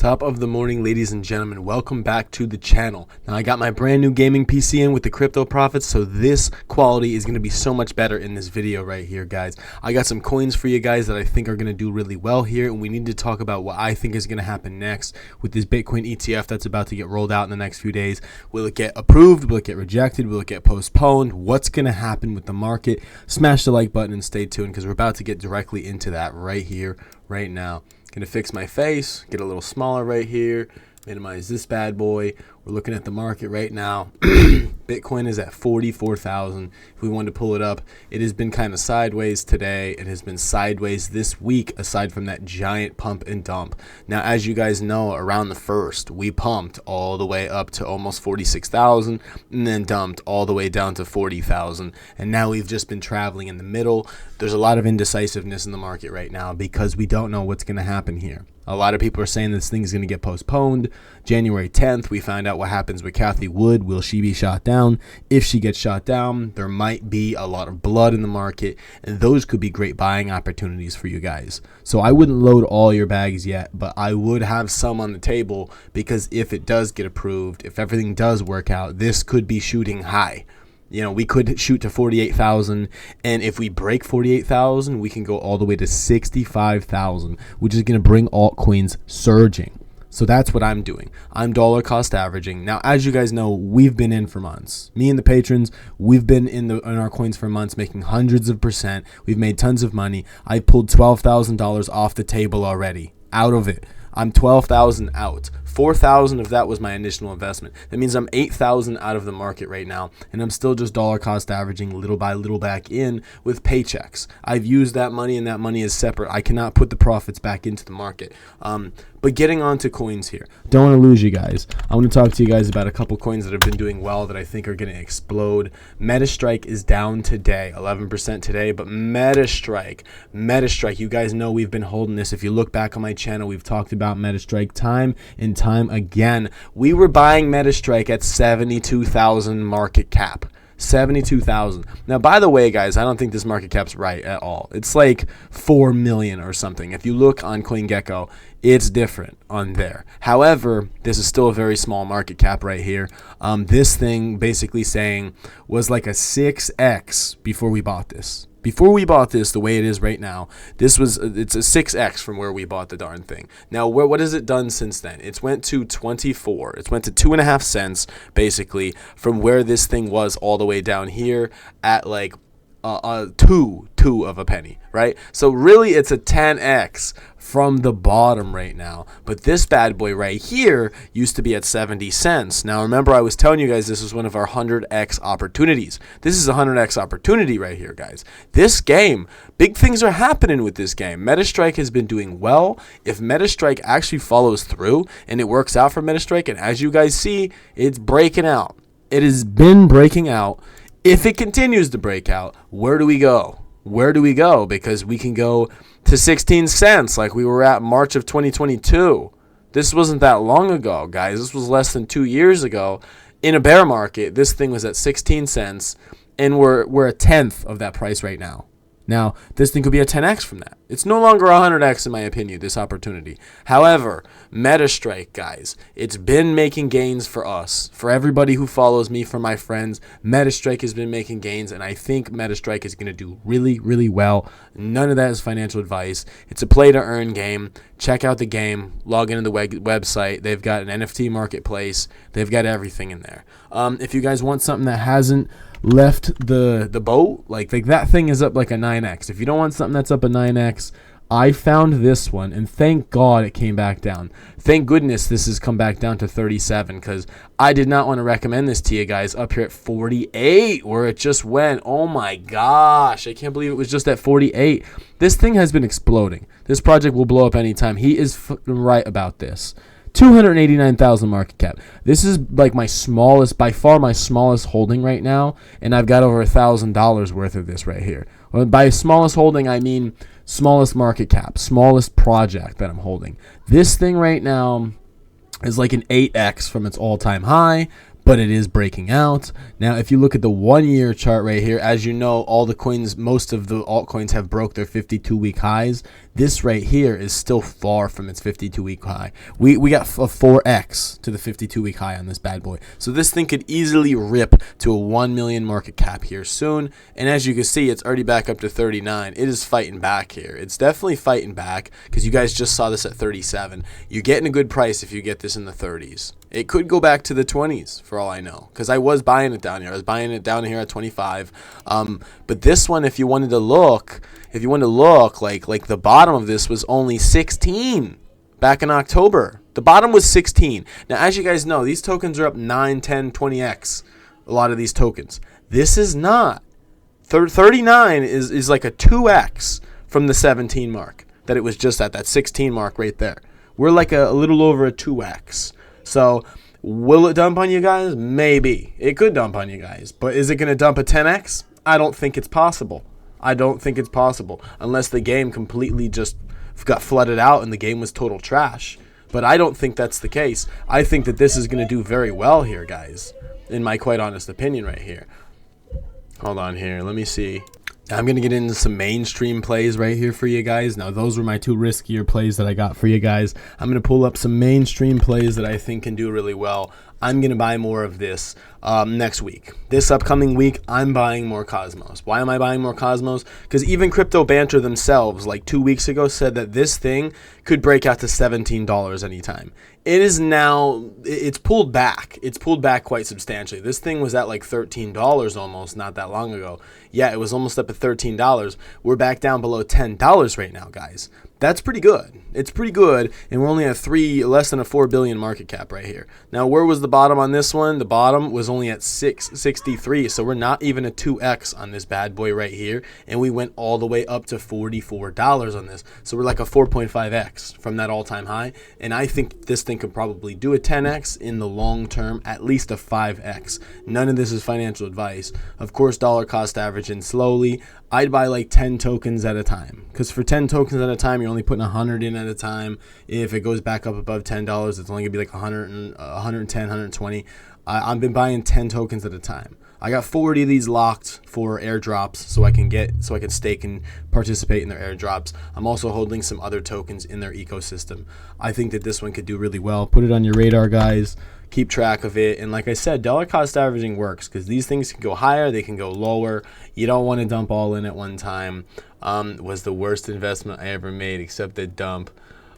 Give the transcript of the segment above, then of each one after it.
Top of the morning, ladies and gentlemen. Welcome back to the channel. Now, I got my brand new gaming PC in with the crypto profits, so this quality is going to be so much better in this video right here, guys. I got some coins for you guys that I think are going to do really well here, and we need to talk about what I think is going to happen next with this Bitcoin ETF that's about to get rolled out in the next few days. Will it get approved? Will it get rejected? Will it get postponed? What's going to happen with the market? Smash the like button and stay tuned because we're about to get directly into that right here, right now. Gonna fix my face, get a little smaller right here, minimize this bad boy. We're looking at the market right now. Bitcoin is at 44,000. If we wanted to pull it up, it has been kind of sideways today. It has been sideways this week, aside from that giant pump and dump. Now, as you guys know, around the 1st, we pumped all the way up to almost 46,000 and then dumped all the way down to 40,000. And now we've just been traveling in the middle. There's a lot of indecisiveness in the market right now because we don't know what's going to happen here. A lot of people are saying this thing is going to get postponed. January 10th, we find out what happens with Cathie Wood. Will she be shot down? If she gets shot down, there might be a lot of blood in the market, and those could be great buying opportunities for you guys. So I wouldn't load all your bags yet, but I would have some on the table because if it does get approved, if everything does work out, this could be shooting high. You know, we could shoot to 48,000, and if we break 48,000, we can go all the way to 65,000, which is going to bring altcoins surging. So that's what I'm doing. I'm dollar cost averaging. Now, as you guys know, we've been in for months. Me and the patrons, we've been in our coins for months, making hundreds of %. We've made tons of money. I pulled $12,000 off the table already, out of it. I'm 12,000 out. 4,000 of that was my initial investment. That means I'm 8,000 out of the market right now, and I'm still just dollar cost averaging little by little back in with paychecks. I've used that money, and that money is separate. I cannot put the profits back into the market. But getting on to coins here. Don't want to lose you guys. I want to talk to you guys about a couple coins that have been doing well that I think are going to explode. MetaStrike is down today, 11% today, but MetaStrike, you guys know we've been holding this. If you look back on my channel, we've talked about MetaStrike time and time again. We were buying MetaStrike at 72,000 market cap. 72,000. Now, by the way, guys, I don't think this market cap's right at all. It's like 4 million or something. If you look on CoinGecko, it's different on there. However, this is still a very small market cap right here. This thing basically saying was like a 6x before we bought this. Before we bought this, the way it is right now, it's a 6x from where we bought the darn thing. Now, what has it done since then? It's went to 24. It's went to 2.5 cents, basically, from where this thing was all the way down here at like two of a penny, right? So really, it's a 10x from the bottom right now. But this bad boy right here used to be at 70 cents. Now, remember, I was telling you guys this was one of our 100x opportunities. This is a 100x opportunity right here, guys. This game, big things are happening with this game. MetaStrike has been doing well. If MetaStrike actually follows through and it works out for MetaStrike, and as you guys see, it's breaking out. It has been breaking out. If it continues to break out, where do we go? Where do we go? Because we can go to 16 cents like we were at March of 2022. This wasn't that long ago, guys. This was less than 2 years ago. In a bear market, this thing was at 16 cents, and we're a tenth of that price right now. Now, this thing could be a 10x from that. It's no longer a 100x in my opinion, this opportunity. However, MetaStrike, guys, it's been making gains for us. For everybody who follows me, for my friends, MetaStrike has been making gains, and I think MetaStrike is going to do really, really well. None of that is financial advice. It's a play-to-earn game. Check out the game. Log into the website. They've got an NFT marketplace. They've got everything in there. If you guys want something that hasn't left the boat, like that thing is up like a 9x. If you don't want something that's up a 9x, I found this one, and thank God it came back down. Thank goodness this has come back down to 37, because I did not want to recommend this to you guys up here at 48, where it just went. Oh my gosh, I can't believe it was just at 48. This thing has been exploding. This project will blow up anytime. He is right about this. 289,000 market cap. This is like my smallest, by far my smallest holding right now, and I've got over $1,000 worth of this right here. By smallest holding, I mean smallest market cap, smallest project that I'm holding. This thing right now is like an 8x from its all-time high, but it is breaking out. Now, if you look at the 1 year chart right here, as you know, all the coins, most of the altcoins have broke their 52-week highs. This right here is still far from its 52-week high. We got a 4x to the 52-week high on this bad boy. So this thing could easily rip to a 1 million market cap here soon. And as you can see, it's already back up to 39. It is fighting back here. It's definitely fighting back because you guys just saw this at 37. You're getting a good price if you get this in the 30s. It could go back to the 20s for all I know, because I was buying it down here. I was buying it down here at 25. But this one, if you wanted to look, like the bottom of this was only 16 back in October. The bottom was 16. Now, as you guys know, these tokens are up 9, 10, 20x. A lot of these tokens. This is not. 39 is like a 2x from the 17 mark that it was just at, that 16 mark right there. We're like a little over a 2x. So will it dump on you guys? Maybe. It could dump on you guys. But is it going to dump a 10x? I don't think it's possible. I don't think it's possible. Unless the game completely just got flooded out and the game was total trash. But I don't think that's the case. I think that this is going to do very well here, guys. In my quite honest opinion right here. Hold on here. Let me see. I'm going to get into some mainstream plays right here for you guys. Now, those were my two riskier plays that I got for you guys. I'm going to pull up some mainstream plays that I think can do really well. I'm going to buy more of this next week. This upcoming week, I'm buying more Cosmos. Why am I buying more Cosmos? Because even Crypto Banter themselves, like 2 weeks ago, said that this thing could break out to $17 anytime. It is now, it's pulled back. It's pulled back quite substantially. This thing was at like $13 almost not that long ago. Yeah, it was almost up at $13. We're back down below $10 right now, guys. That's pretty good. It's pretty good, and we're only at less than a 4 billion market cap right here. Now, where was the bottom on this one? The bottom was only at 663, so we're not even a 2x on this bad boy right here, and we went all the way up to $44 on this. So we're like a 4.5x from that all-time high, and I think this thing could probably do a 10x in the long term, at least a 5x. None of this is financial advice. Of course, dollar cost averaging slowly. I'd buy like 10 tokens at a time, because for 10 tokens at a time, you're only putting 100 in at a time. If it goes back up above $10, it's only gonna be like 110, 120. I've been buying 10 tokens at a time. I got 40 of these locked for airdrops, so I can stake and participate in their airdrops. I'm also holding some other tokens in their ecosystem. I think that this one could do really well. Put it on your radar, guys. Keep track of it. And like I said, dollar cost averaging works because these things can go higher, they can go lower. You don't want to dump all in at one time. Was the worst investment I ever made, except the dump.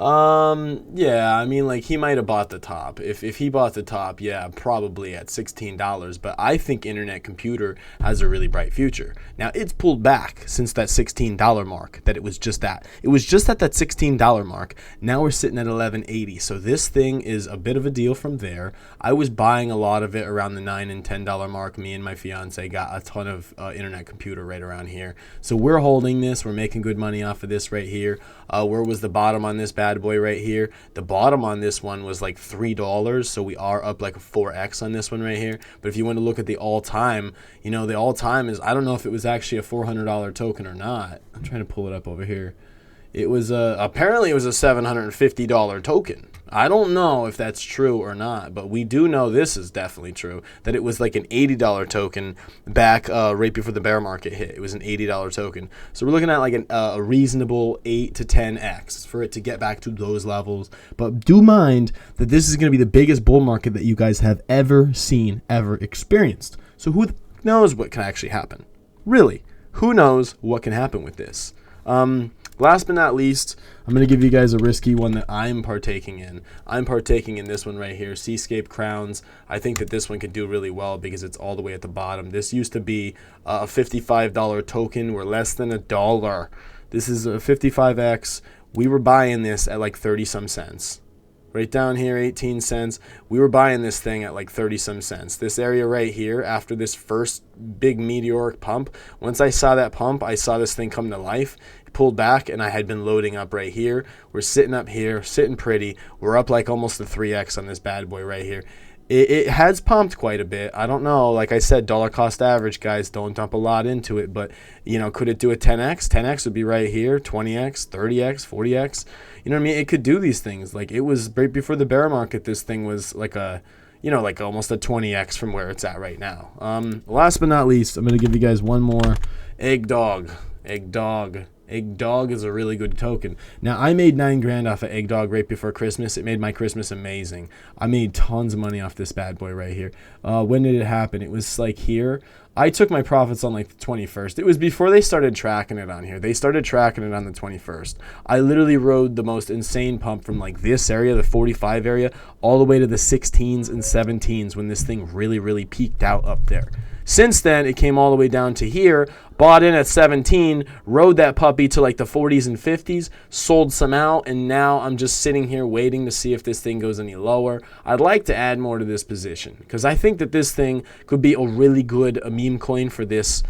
Yeah, I mean, like, he might have bought the top. If he bought the top, yeah, probably at $16. But I think Internet Computer has a really bright future. Now, it's pulled back since that $16 mark that it was just at. It was just at that $16 mark. Now we're sitting at $11.80. So this thing is a bit of a deal from there. I was buying a lot of it around the $9 and $10 mark. Me and my fiance got a ton of Internet Computer right around here. So we're holding this. We're making good money off of this right here. Where was the bottom on this bad boy right here? The bottom on this one was like $3, so we are up like a 4x on this one right here. But if you want to look at the all-time, you know, the all-time is, I don't know if it was actually a $400 token or not. I'm trying to pull it up over here. It was apparently it was a $750 token. I don't know if that's true or not, but we do know this is definitely true, that it was like an $80 token back right before the bear market hit. It was an $80 token. So we're looking at like a reasonable 8 to 10x for it to get back to those levels. But do mind that this is going to be the biggest bull market that you guys have ever seen, ever experienced. So who knows what can actually happen? Really, who knows what can happen with this? Last but not least, I'm going to give you guys a risky one that I'm partaking in. I'm partaking in this one right here, Seascape Crowns. I think that this one could do really well because it's all the way at the bottom. This used to be a $55 token. We're less than $1. This is a 55x. We were buying this at like 30 some cents. Right down here, 18 cents. We were buying this thing at like 30 some cents. This area right here, after this first big meteoric pump, once I saw that pump, I saw this thing come to life. It pulled back, and I had been loading up right here. We're sitting up here, sitting pretty. We're up like almost a 3x on this bad boy right here. It has pumped quite a bit. I don't know. Like I said, dollar cost average, guys. Don't dump a lot into it. But, you know, could it do a 10x? 10x would be right here. 20x, 30x, 40x. You know what I mean? It could do these things. Like, it was right before the bear market. This thing was like a, you know, like almost a 20x from where it's at right now. Last but not least, I'm going to give you guys one more. Egg Dog. Egg Dog is a really good token. Now, I made 9 grand off of Egg Dog right before Christmas. It made my Christmas amazing. I made tons of money off this bad boy right here. When did it happen? It was like here. I took my profits on like the 21st. It was before they started tracking it on here. They started tracking it on the 21st. I literally rode the most insane pump from like this area, the 45 area, all the way to the 16s and 17s when this thing really, really peaked out up there. Since then, it came all the way down to here, bought in at 17, rode that puppy to like the 40s and 50s, sold some out, and now I'm just sitting here waiting to see if this thing goes any lower. I'd like to add more to this position because I think that this thing could be a really good meme coin for this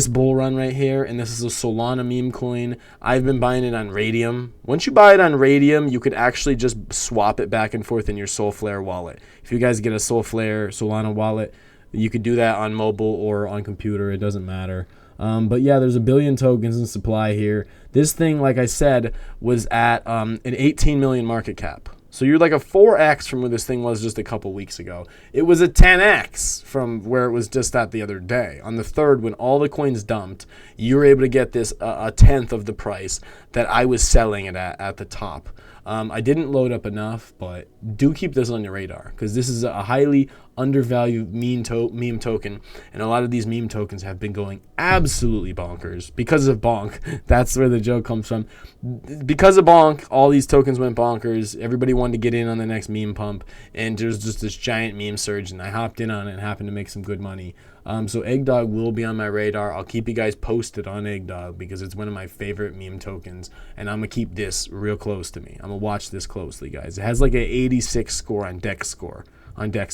bull run right here, and this is a Solana meme coin. I've been buying it on Radium. Once you buy it on Radium, you could actually just swap it back and forth in your Solflare wallet. If you guys get a Solana wallet, you could do that on mobile or on computer. It doesn't matter. But yeah, there's a billion tokens in supply here. This thing, like I said, was at an 18 million market cap. So you're like a 4x from where this thing was just a couple weeks ago. It was a 10x from where it was just at the other day. On the 3rd, when all the coins dumped, you were able to get this a tenth of the price that I was selling it at the top. I didn't load up enough, but do keep this on your radar because this is a highly undervalued meme token, and a lot of these meme tokens have been going absolutely bonkers because of Bonk. That's where the joke comes from. Because of Bonk, all these tokens went bonkers. Everybody wanted to get in on the next meme pump, and there's just this giant meme surge, and I hopped in on it and happened to make some good money. So Egg Dog will be on my radar. I'll keep you guys posted on Egg Dog because it's one of my favorite meme tokens, and I'm going to keep this real close to me. I'm going to watch this closely, guys. It has like an 86 score on Dex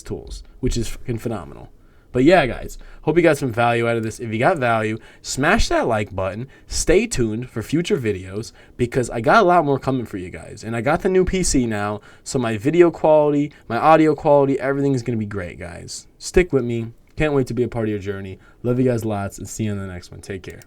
Tools, which is fucking phenomenal. But yeah, guys, hope you got some value out of this. If you got value, smash that like button. Stay tuned for future videos because I got a lot more coming for you guys. And I got the new PC now, so my video quality, my audio quality, everything is going to be great, guys. Stick with me. Can't wait to be a part of your journey. Love you guys lots and see you on the next one. Take care.